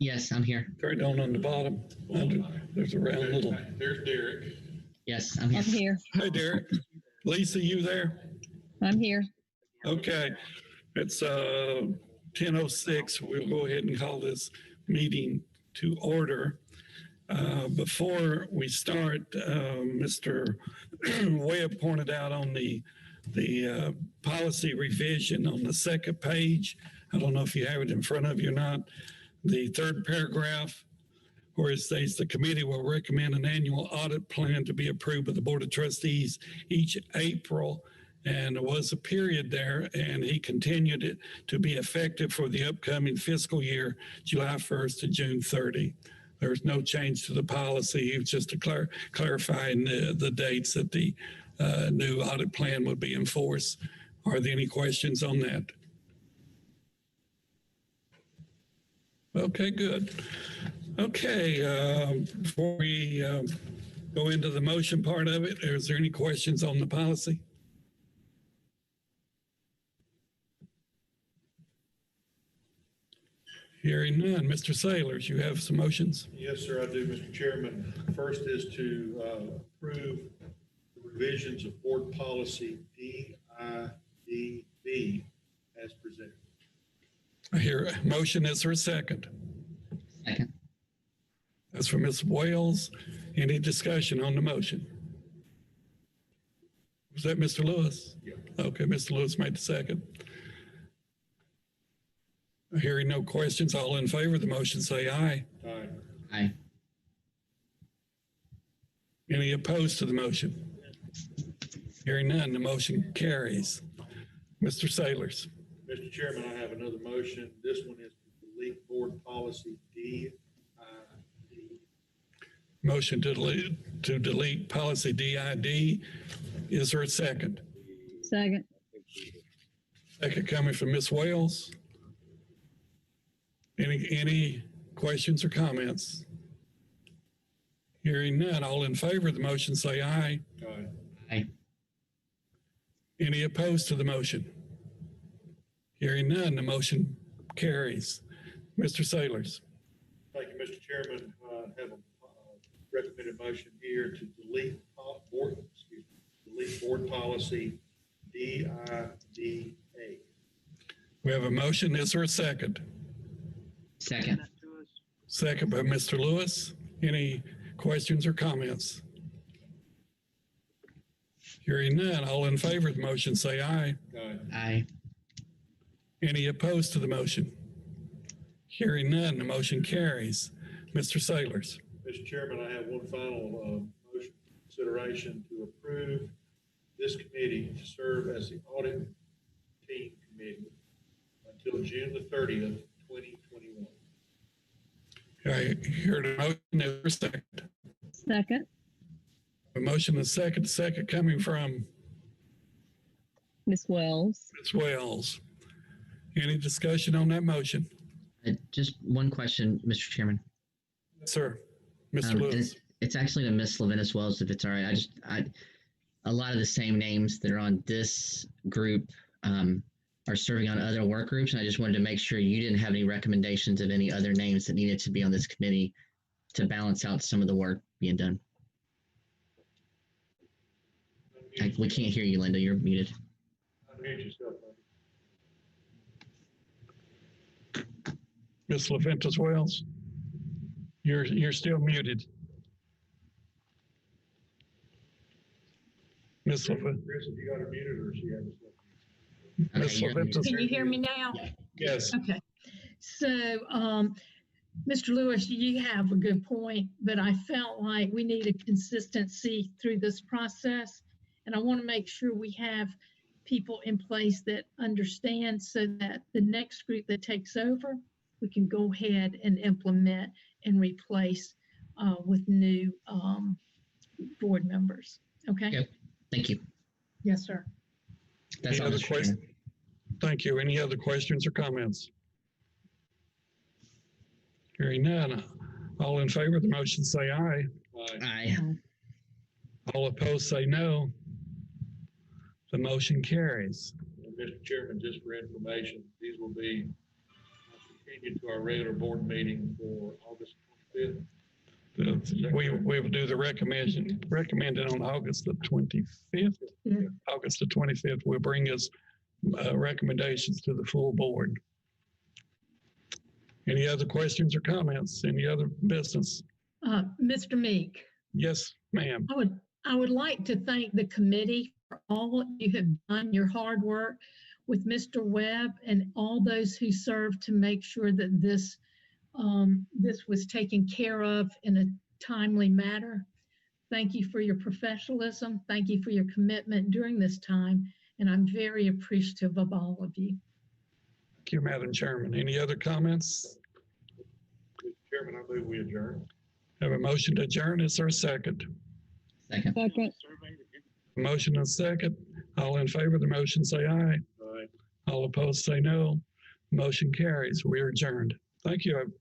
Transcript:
Yes, I'm here. Right down on the bottom. There's a round little. There's Derek. Yes, I'm here. I'm here. Hey, Derek. Lisa, you there? I'm here. Okay. It's 10:06. We'll go ahead and call this meeting to order. Before we start, Mr. Webb pointed out on the policy revision on the second page. I don't know if you have it in front of you or not. The third paragraph, where it states the committee will recommend an annual audit plan to be approved by the Board of Trustees each April. And there was a period there, and he continued it to be effective for the upcoming fiscal year, July 1st to June 30. There's no change to the policy. It was just to clarifying the dates that the new audit plan would be enforced. Are there any questions on that? Okay, good. Okay, before we go into the motion part of it, is there any questions on the policy? Hearing none. Mr. Sailors, you have some motions? Yes, sir, I do, Mr. Chairman. First is to approve the revisions of board policy DIDB as presented. I hear a motion. Is there a second? Second. That's from Ms. Wales. Any discussion on the motion? Was that Mr. Lewis? Yeah. Okay, Mr. Lewis made the second. Hearing no questions, all in favor of the motion say aye. Aye. Aye. Any opposed to the motion? Hearing none, the motion carries. Mr. Sailors. Mr. Chairman, I have another motion. This one is to delete board policy DID. Motion to delete policy DID. Is there a second? Second. Second coming from Ms. Wales. Any questions or comments? Hearing none, all in favor of the motion say aye. Aye. Aye. Any opposed to the motion? Hearing none, the motion carries. Mr. Sailors. Thank you, Mr. Chairman. I have a recommended motion here to delete board policy DIDA. We have a motion. Is there a second? Second. Second by Mr. Lewis. Any questions or comments? Hearing none, all in favor of the motion say aye. Aye. Aye. Any opposed to the motion? Hearing none, the motion carries. Mr. Sailors. Mr. Chairman, I have one final motion consideration to approve this committee to serve as the audit team committee until June the 30th, 2021. I heard a motion. Is there a second? Second. A motion and a second coming from Ms. Wells. Ms. Wells. Any discussion on that motion? Just one question, Mr. Chairman. Sir, Mr. And Lewis. it's actually to Miss Levinas Wells, if it's all right. A lot of the same names that are on this group are serving on other work groups, and I just wanted to make sure you didn't have any recommendations of any other names that needed to be on this committee to balance out some of the work being done. We can't hear you, Linda. You're muted. Unmute yourself, buddy. Ms. Leventis Wells. You're still muted. Ms. Leventis. Chris, have you got her muted or she has herself? Okay, Ms. you're Leventis. Can you hear me now? Yes. Okay. So, Mr. Lewis, you have a good point, but I felt like we need a consistency through this process. And I want to make sure we have people in place that understand so that the next group that takes over, we can go ahead and implement and replace with new board members. Okay? Yep. Thank you. Yes, sir. That's Any all, other Mr. questions? Chairman. Thank you. Any other questions or comments? Hearing none. All in favor of the motion say aye. Aye. Aye. All opposed say no. The motion carries. And Mr. Chairman, just for information, these will be continue to our regular board meeting for August 25th. We will do the recommended on August the 25th. Yeah. August the 25th will bring us recommendations to the full board. Any other questions or comments? Any other business? Mr. Meek, Yes, ma'am. I would like to thank the committee for all you have done, your hard work with Mr. Webb and all those who served to make sure that this was taken care of in a timely manner. Thank you for your professionalism. Thank you for your commitment during this time. And I'm very appreciative of all of you. Thank you, Madam Chairman. Any other comments? Mr. Chairman, I move we adjourn. Have a motion to adjourn. Is there a second? Second. Second. Motion and second. All in favor of the motion, say aye. Aye. All opposed, say no. Motion carries. We are adjourned. Thank you.